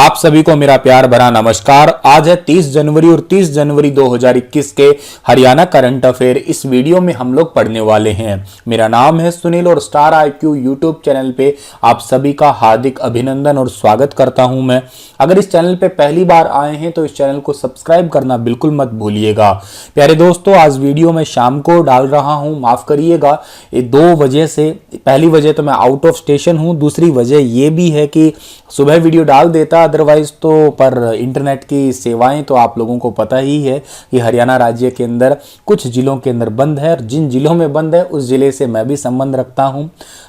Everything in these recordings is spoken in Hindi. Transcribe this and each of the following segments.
आप सभी को मेरा प्यार भरा नमस्कार। आज है 30 जनवरी और 30 जनवरी 2021 के हरियाणा करंट अफेयर। इस वीडियो में हम लोग पढ़ने वाले हैं। मेरा नाम है सुनील और स्टार IQ यूट्यूब चैनल पे आप सभी का हार्दिक अभिनंदन और स्वागत करता हूं मैं। अगर इस चैनल पे पहली बार आए हैं तो इस चैनल को सब्सक्राइब करना बिल्कुल मत भूलिएगा। प्यारे दोस्तों, आज वीडियो मैं शाम को डाल रहा हूं, माफ करिएगा ये दो वजह से। पहली वजह तो मैं आउट ऑफ स्टेशन हूं, दूसरी वजह ये भी है कि सुबह वीडियो डाल देता अदरवाइज तो, पर इंटरनेट की सेवाएं तो आप लोगों को पता ही है कि हरियाणा राज्य के अंदर कुछ जिलों के अंदर बंद है। जिन जिलों में बंद है उस जिले से मैं भी संबंध रखता हूं,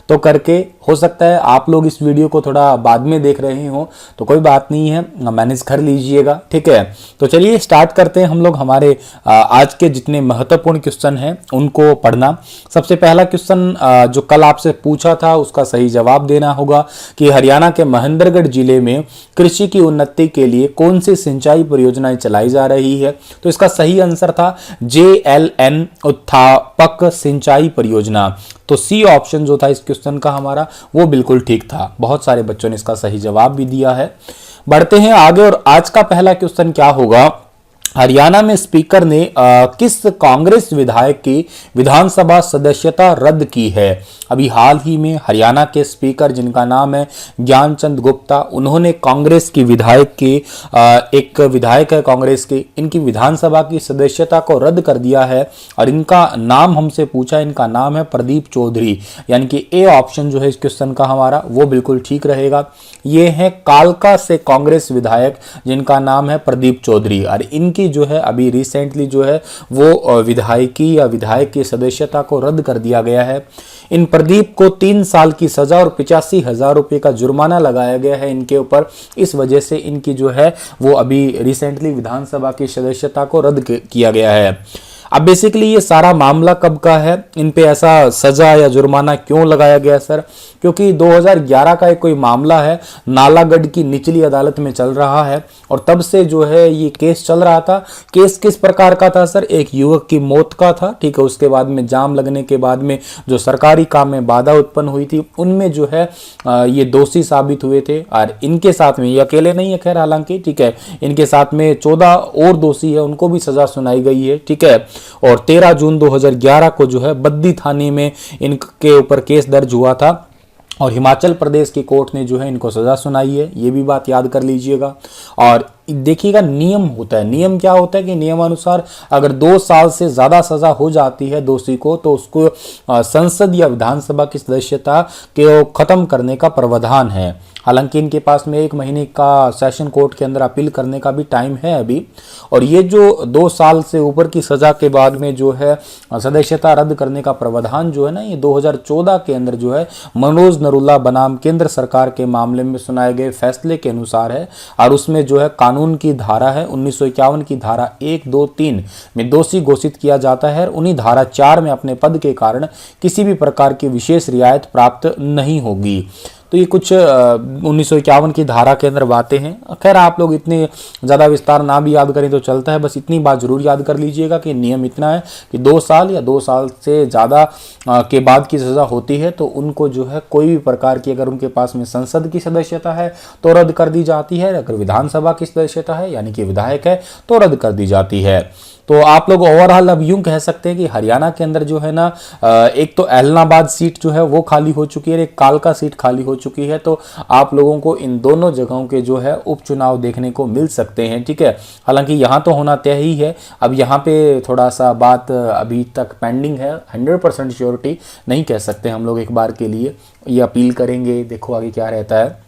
तो करके हो सकता है आप लोग इस वीडियो को थोड़ा बाद में देख रहे हो तो कोई बात नहीं है, मैनेज कर लीजिएगा, ठीक है। तो चलिए स्टार्ट करते हैं हम लोग हमारे आज के जितने महत्वपूर्ण क्वेश्चन हैं उनको पढ़ना। सबसे पहला क्वेश्चन जो कल आपसे पूछा था उसका सही जवाब देना होगा कि हरियाणा के महेंद्रगढ़ जिले में कृषि की उन्नति के लिए कौन सी सिंचाई परियोजनाएं चलाई जा रही है। तो इसका सही आंसर था JLN उत्थापक सिंचाई परियोजना। तो सी ऑप्शन जो था इस क्वेश्चन का हमारा वो बिल्कुल ठीक था। बहुत सारे बच्चों ने इसका सही जवाब भी दिया है। बढ़ते हैं आगे और आज का पहला क्वेश्चन क्या होगा। हरियाणा में स्पीकर ने किस कांग्रेस विधायक की विधानसभा सदस्यता रद्द की है। अभी हाल ही में हरियाणा के स्पीकर जिनका नाम है ज्ञानचंद गुप्ता, उन्होंने कांग्रेस की विधायक की एक विधायक है कांग्रेस की, इनकी विधानसभा की सदस्यता को रद्द कर दिया है और इनका नाम हमसे पूछा, इनका नाम है प्रदीप चौधरी। यानी कि ए ऑप्शन जो है इस क्वेश्चन का हमारा वो बिल्कुल ठीक रहेगा। ये है कालका से कांग्रेस विधायक जिनका नाम है प्रदीप चौधरी और इनकी जो है अभी रिसेंटली जो है वो विधायकी या विधायक की सदस्यता को रद्द कर दिया गया है। इन प्रदीप को 3 साल की सजा और 85,000 रुपए का जुर्माना लगाया गया है इनके ऊपर। इस वजह से इनकी जो है वो अभी रिसेंटली विधानसभा की सदस्यता को रद्द किया गया है। अब बेसिकली ये सारा मामला कब का है, इन पे ऐसा सजा या जुर्माना क्यों लगाया गया सर? क्योंकि 2011 का एक कोई मामला है, नालागढ़ की निचली अदालत में चल रहा है और तब से जो है ये केस चल रहा था। केस किस प्रकार का था सर? एक युवक की मौत का था, ठीक है। उसके बाद में जाम लगने के बाद में जो सरकारी काम में बाधा उत्पन्न हुई थी उनमें जो है ये दोषी साबित हुए थे और इनके साथ में, ये अकेले नहीं है खैर हालांकि, ठीक है, इनके साथ में 14 और दोषी है, उनको भी सजा सुनाई गई है, ठीक है। और 13 जून 2011 को जो है बद्दी थाने में इनके ऊपर केस दर्ज हुआ था और हिमाचल प्रदेश की कोर्ट ने जो है इनको सजा सुनाई है। ये भी बात याद कर लीजिएगा। और देखिएगा नियम होता है, नियम क्या होता है कि नियमानुसार अगर 2 साल से ज्यादा सजा हो जाती है दोषी को तो उसको संसद या विधानसभा की सदस्यता के खत्म करने का प्रावधान है। हालांकि इनके पास में 1 महीने का सेशन कोर्ट के अंदर अपील करने का भी टाइम है अभी। और ये जो 2 साल से ऊपर की सजा के बाद में जो है सदस्यता रद्द करने का प्रावधान जो है ना, ये 2014 के अंदर जो है मनोज नरूला बनाम केंद्र सरकार के मामले में सुनाए गए फैसले के अनुसार है। और उसमें जो है कानून की धारा है 1951 की धारा 1, 2, 3 में दोषी घोषित किया जाता है। उन्हीं धारा 4 में अपने पद के कारण किसी भी प्रकार की विशेष रियायत प्राप्त नहीं होगी। तो ये कुछ 1951 की धारा के अंदर बातें हैं। खैर आप लोग इतने ज़्यादा विस्तार ना भी याद करें तो चलता है, बस इतनी बात जरूर याद कर लीजिएगा कि नियम इतना है कि 2 साल या 2 साल से ज़्यादा के बाद की सज़ा होती है तो उनको जो है कोई भी प्रकार की, अगर उनके पास में संसद की सदस्यता है तो रद्द कर दी जाती है, अगर विधानसभा की सदस्यता है यानी कि विधायक है तो रद्द कर दी जाती है। तो आप लोग ओवरऑल अब यूं कह सकते हैं कि हरियाणा के अंदर जो है ना एक तो एलनाबाद सीट जो है वो खाली हो चुकी है, एक कालका सीट खाली हो चुकी है। तो आप लोगों को इन दोनों जगहों के जो है उपचुनाव देखने को मिल सकते हैं, ठीक है। हालांकि यहाँ तो होना तय ही है। अब यहाँ पे थोड़ा सा बात अभी तक पेंडिंग है, 100% श्योरिटी नहीं कह सकते हम लोग एक बार के लिए। ये अपील करेंगे, देखो आगे क्या रहता है।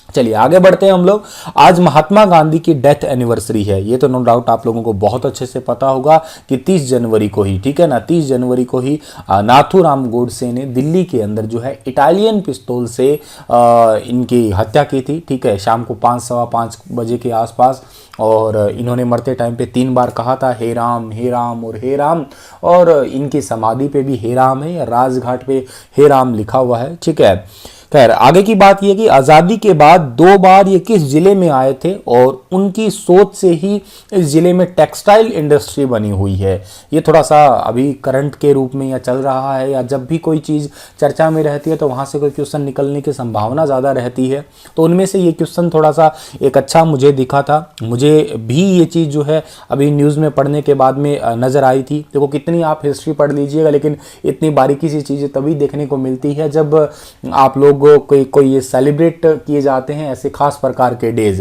चलिए आगे बढ़ते हैं हम लोग। आज महात्मा गांधी की डेथ एनिवर्सरी है, ये तो नो डाउट आप लोगों को बहुत अच्छे से पता होगा कि 30 जनवरी को ही, ठीक है ना, 30 जनवरी को ही नाथूराम गोडसे ने दिल्ली के अंदर जो है इटालियन पिस्तौल से इनकी हत्या की थी, ठीक है, शाम को 5, सवा 5 बजे के आसपास। और इन्होंने मरते टाइम पे 3 बार कहा था हे राम और हे राम। और इनकी समाधि पे भी हे राम है या राजघाट पे हे राम लिखा हुआ है, ठीक है। खैर आगे की बात यह कि आज़ादी के बाद 2 बार ये किस जिले में आए थे और उनकी सोच से ही इस जिले में टेक्सटाइल इंडस्ट्री बनी हुई है। ये थोड़ा सा अभी करंट के रूप में या चल रहा है, या जब भी कोई चीज़ चर्चा में रहती है तो वहाँ से कोई क्वेश्चन निकलने की संभावना ज़्यादा रहती है। तो उनमें से ये क्वेश्चन थोड़ा सा एक अच्छा मुझे दिखा था। मुझे भी ये चीज़ जो है अभी न्यूज़ में पढ़ने के बाद में नज़र आई थी। देखो कितनी आप हिस्ट्री पढ़ लीजिएगा, लेकिन इतनी बारीकी सी चीज़ें तभी देखने को मिलती है जब आप लोगों कोई ये सेलिब्रेट किए जाते हैं ऐसे खास प्रकार के डेज।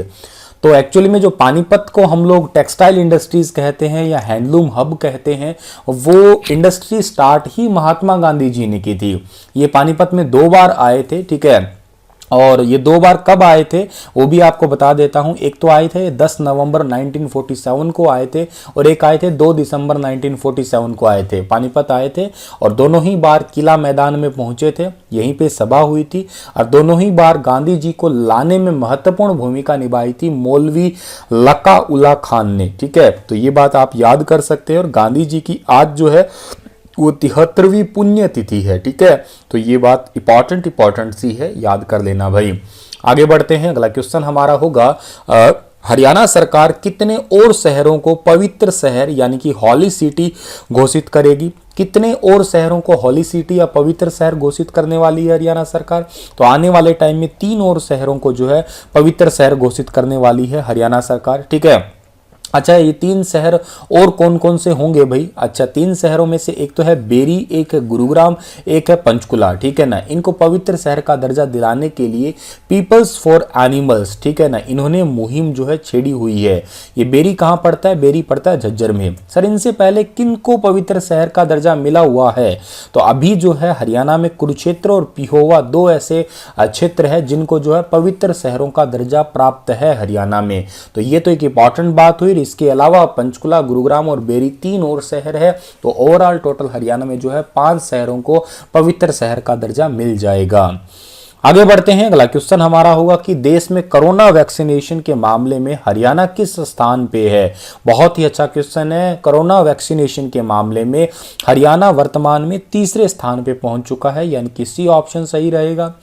तो एक्चुअली में जो पानीपत को हम लोग टेक्सटाइल इंडस्ट्रीज कहते हैं या हैंडलूम हब कहते हैं, वो इंडस्ट्री स्टार्ट ही महात्मा गांधी जी ने की थी। ये पानीपत में 2 बार आए थे, ठीक है। और ये 2 बार कब आए थे वो भी आपको बता देता हूं। एक तो आए थे 10 नवंबर 1947 को आए थे, और एक आए थे 2 दिसंबर 1947 को आए थे, पानीपत आए थे। और दोनों ही बार किला मैदान में पहुंचे थे, यहीं पे सभा हुई थी। और दोनों ही बार गांधी जी को लाने में महत्वपूर्ण भूमिका निभाई थी मौलवी लका उल्ला खान ने, ठीक है। तो ये बात आप याद कर सकते हैं। और गांधी जी की आज जो है वो 73वीं पुण्यतिथि है, ठीक है। तो ये बात इंपॉर्टेंट सी है, याद कर लेना भाई। आगे बढ़ते हैं, अगला क्वेश्चन हमारा होगा हरियाणा सरकार कितने और शहरों को पवित्र शहर यानी कि हॉली सिटी घोषित करेगी? कितने और शहरों को हॉली सिटी या पवित्र शहर घोषित करने वाली है हरियाणा सरकार? तो आने वाले टाइम में 3 और शहरों को जो है पवित्र शहर घोषित करने वाली है हरियाणा सरकार, ठीक है। अच्छा, ये 3 शहर और कौन कौन से होंगे भाई? अच्छा, 3 शहरों में से एक तो है बेरी, एक है गुरुग्राम, एक है पंचकुला, ठीक है ना। इनको पवित्र शहर का दर्जा दिलाने के लिए पीपल्स फॉर एनिमल्स, ठीक है ना, इन्होंने मुहिम जो है छेड़ी हुई है। ये बेरी कहाँ पड़ता है? बेरी पड़ता है झज्जर में। सर इनसे पहले किनको पवित्र शहर का दर्जा मिला हुआ है? तो अभी जो है हरियाणा में कुरुक्षेत्र और पिहोवा 2 ऐसे क्षेत्र है जिनको जो है पवित्र शहरों का दर्जा प्राप्त है हरियाणा में। तो ये तो एक इंपॉर्टेंट बात हुई। इसके अलावा पंचकुला, गुरुग्राम और बेरी 3 और शहर है। तो ओवरऑल टोटल हरियाणा में जो है 5 शहरों को पवित्र शहर का दर्जा मिल जाएगा। आगे बढ़ते हैं, अगला क्वेश्चन हमारा होगा कि देश में कोरोना वैक्सीनेशन के मामले में हरियाणा किस स्थान पे है? बहुत ही अच्छा क्वेश्चन है। कोरोना वैक्सीनेशन के मामले में हरियाणा वर्तमान में 3रे स्थान पे पहुंच चुका है, यानी कि सी ऑप्शन सही रहेगा।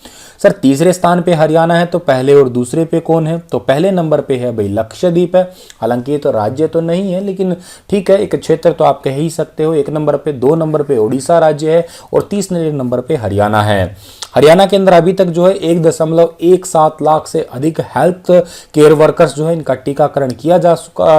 सर 3रे स्थान पे हरियाणा है तो पहले और दूसरे पे कौन है? तो पहले नंबर पे है भाई लक्षद्वीप है। हालांकि ये तो राज्य तो नहीं है, लेकिन ठीक है एक क्षेत्र तो आप कह ही सकते हो। 1 नंबर पे, 2 नंबर पे उड़ीसा राज्य है और 3रे नंबर पे हरियाणा है। हरियाणा के अंदर अभी तक जो है 1.17 लाख से अधिक हेल्थ केयर वर्कर्स जो है इनका टीकाकरण किया जा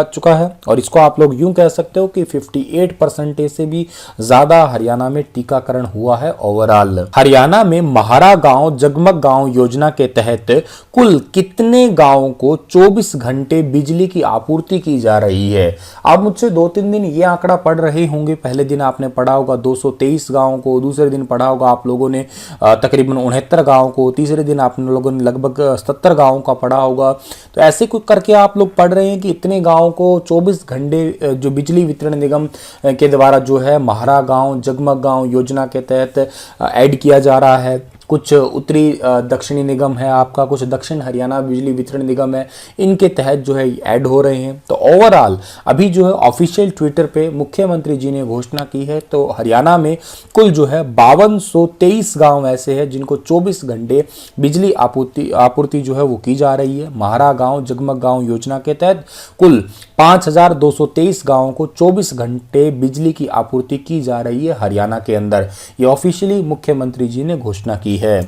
चुका है। और इसको आप लोग यूं कह सकते हो कि 58% से भी ज्यादा हरियाणा में टीकाकरण हुआ है ओवरऑल। हरियाणा में महारा गांव जगमग गांव योजना के तहत कुल कितने गांवों को 24 घंटे बिजली की आपूर्ति की जा रही है? आप मुझसे 2-3 दिन ये आंकड़ा पढ़ रहे होंगे। पहले दिन आपने पढ़ा होगा 223 गांवों को, दूसरे दिन पढ़ा होगा आप लोगों ने तकरीबन 69 गांवों को, तीसरे दिन आप लोगों ने लगभग 77 गांवों का पढ़ा होगा। तो ऐसे कुछ करके आप लोग पढ़ रहे हैं कि इतने गांवों को 24 घंटे जो बिजली वितरण निगम के द्वारा जो है महारा गांव जगमग गांव योजना के तहत ऐड किया जा रहा है। कुछ उत्तरी दक्षिणी निगम है आपका, कुछ दक्षिण हरियाणा बिजली वितरण निगम है, इनके तहत जो है ऐड हो रहे हैं। तो ओवरऑल अभी जो है ऑफिशियल ट्विटर पे मुख्यमंत्री जी ने घोषणा की है। तो हरियाणा में कुल जो है 5223 गांव ऐसे हैं जिनको 24 घंटे बिजली आपूर्ति जो है वो की जा रही है। महारा गांव जगमग गांव योजना के तहत कुल 5223 गांवों को 24 घंटे बिजली की आपूर्ति की जा रही है हरियाणा के अंदर। ये ऑफिशियली मुख्यमंत्री जी ने घोषणा की है।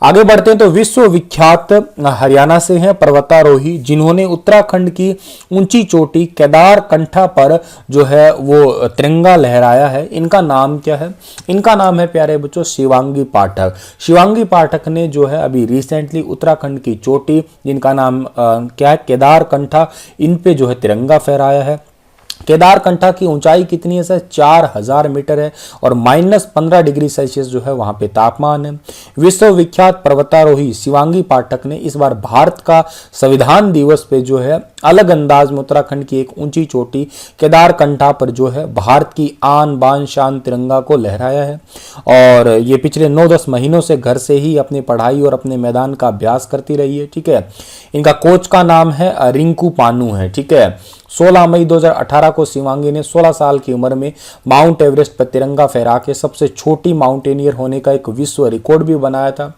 आगे बढ़ते हैं तो विश्व विख्यात हरियाणा से हैं पर्वतारोही जिन्होंने उत्तराखंड की ऊंची चोटी केदारकंठा पर जो है वो तिरंगा लहराया है। इनका नाम क्या है? इनका नाम है प्यारे बच्चों शिवांगी पाठक। शिवांगी पाठक ने जो है अभी रिसेंटली उत्तराखंड की चोटी जिनका नाम क्या है केदारकंठा, इन पे जो है तिरंगा फहराया है। केदारकंठा की ऊंचाई कितनी है सर? 4000 मीटर है और -15 डिग्री सेल्सियस जो है वहां पे तापमान है। विश्व विख्यात पर्वतारोही शिवांगी पाठक ने इस बार भारत का संविधान दिवस पे जो है अलग अंदाज में उत्तराखंड की एक ऊंची चोटी केदारकंठा पर जो है भारत की आन बान शान तिरंगा को लहराया है। और ये पिछले 9-10 महीनों से घर से ही अपनी पढ़ाई और अपने मैदान का अभ्यास करती रही है, ठीक है। इनका कोच का नाम है रिंकू पानू है, ठीक है। 16 मई 2018 को शिवांगी ने 16 साल की उम्र में माउंट एवरेस्ट पर तिरंगा फहरा के सबसे छोटी माउंटेनियर होने का एक विश्व रिकॉर्ड भी बनाया था।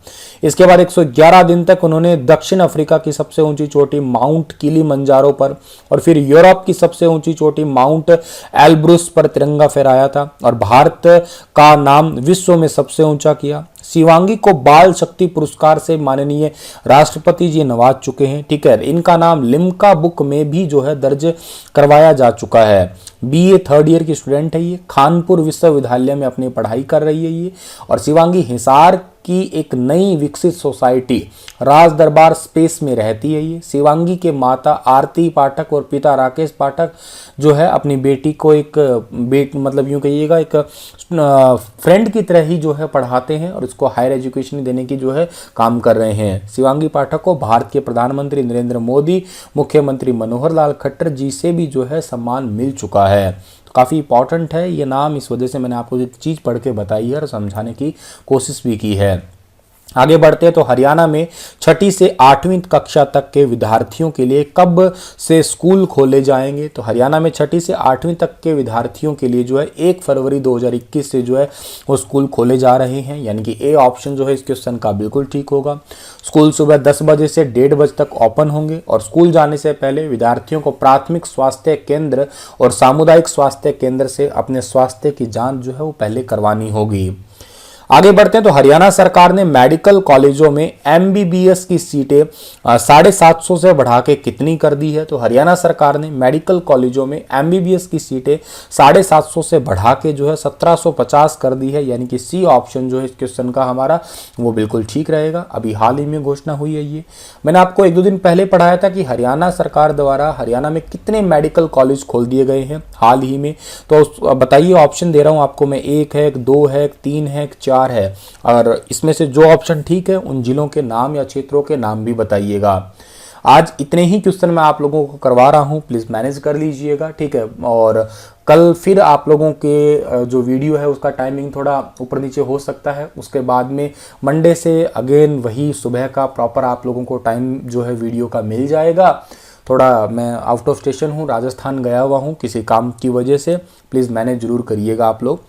इसके बाद 111 दिन तक उन्होंने दक्षिण अफ्रीका की सबसे ऊंची चोटी माउंट किलिमंजारो पर और फिर यूरोप की सबसे ऊंची चोटी माउंट एल्ब्रुस पर तिरंगा फहराया था और भारत का नाम विश्व में सबसे ऊंचा किया। शिवांगी को बाल शक्ति पुरस्कार से माननीय राष्ट्रपति जी नवाज चुके हैं। ठीक है, इनका नाम लिम्का बुक में भी जो है दर्ज करवाया जा चुका है। बीए थर्ड ईयर की स्टूडेंट है ये, कानपुर विश्वविद्यालय में अपनी पढ़ाई कर रही है ये। और शिवांगी हिसार की एक नई विकसित सोसाइटी राज दरबार स्पेस में रहती है ये। शिवांगी के माता आरती पाठक और पिता राकेश पाठक जो है अपनी बेटी को एक मतलब यूं कहिएगा एक फ्रेंड की तरह ही जो है पढ़ाते हैं और इसको हायर एजुकेशन देने की जो है काम कर रहे हैं। शिवांगी पाठक को भारत के प्रधानमंत्री नरेंद्र मोदी, मुख्यमंत्री मनोहर लाल खट्टर जी से भी जो है सम्मान मिल चुका है। काफ़ी इंपॉर्टेंट है ये नाम, इस वजह से मैंने आपको ये चीज़ पढ़ के बताई है और समझाने की कोशिश भी की है। आगे बढ़ते हैं तो हरियाणा में 6ठी से 8वीं कक्षा तक के विद्यार्थियों के लिए कब से स्कूल खोले जाएंगे। तो हरियाणा में 6ठी से 8वीं तक के विद्यार्थियों के लिए जो है 1 फरवरी 2021 से जो है वो स्कूल खोले जा रहे हैं, यानी कि ए ऑप्शन जो है इस क्वेश्चन का बिल्कुल ठीक होगा। स्कूल सुबह 10 बजे से 1:30 बजे तक ओपन होंगे और स्कूल जाने से पहले विद्यार्थियों को प्राथमिक स्वास्थ्य केंद्र और सामुदायिक स्वास्थ्य केंद्र से अपने स्वास्थ्य की जांच जो है वो पहले करवानी होगी। आगे बढ़ते हैं तो हरियाणा सरकार ने मेडिकल कॉलेजों में एमबीबीएस की सीटें 750 से बढ़ा के कितनी कर दी है। तो हरियाणा सरकार ने मेडिकल कॉलेजों में एमबीबीएस की सीटें 750 से बढ़ा के जो है 1750 कर दी है, यानी कि सी ऑप्शन जो है इस क्वेश्चन का हमारा वो बिल्कुल ठीक रहेगा। अभी हाल ही में घोषणा हुई है ये, मैंने आपको 1-2 दिन पहले पढ़ाया था कि हरियाणा सरकार द्वारा हरियाणा में कितने मेडिकल कॉलेज खोल दिए गए हैं हाल ही में। तो बताइए, ऑप्शन दे रहा हूँ आपको मैं, 1 है, 2 है, 3 है, 4 है, और इसमें से जो ऑप्शन ठीक है उन जिलों के नाम या क्षेत्रों के नाम भी बताइएगा। आज इतने ही क्वेश्चन मैं आप लोगों को करवा रहा हूं, प्लीज मैनेज कर लीजिएगा, ठीक है। और कल फिर आप लोगों के जो वीडियो है उसका टाइमिंग थोड़ा ऊपर नीचे हो सकता है। उसके बाद में मंडे से अगेन वही सुबह का प्रॉपर आप लोगों को टाइम जो है वीडियो का मिल जाएगा। थोड़ा मैं आउट ऑफ स्टेशन हूँ, राजस्थान गया हुआ हूँ किसी काम की वजह से, प्लीज़ मैनेज जरूर करिएगा आप लोग।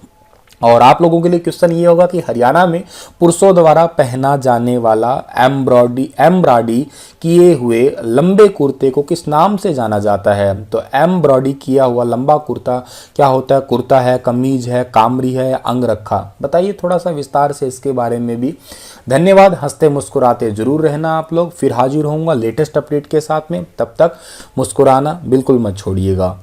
और आप लोगों के लिए क्वेश्चन ये होगा कि हरियाणा में पुरुषों द्वारा पहना जाने वाला एम्ब्रॉयडरी किए हुए लंबे कुर्ते को किस नाम से जाना जाता है। तो एम्ब्रॉयडरी किया हुआ लंबा कुर्ता क्या होता है? कुर्ता है, कमीज है, कामरी है, अंगरखा? बताइए थोड़ा सा विस्तार से इसके बारे में भी। धन्यवाद, हंसते मुस्कुराते जरूर रहना आप लोग। फिर हाजिर होऊंगा लेटेस्ट अपडेट के साथ में, तब तक मुस्कुराना बिल्कुल मत छोड़िएगा।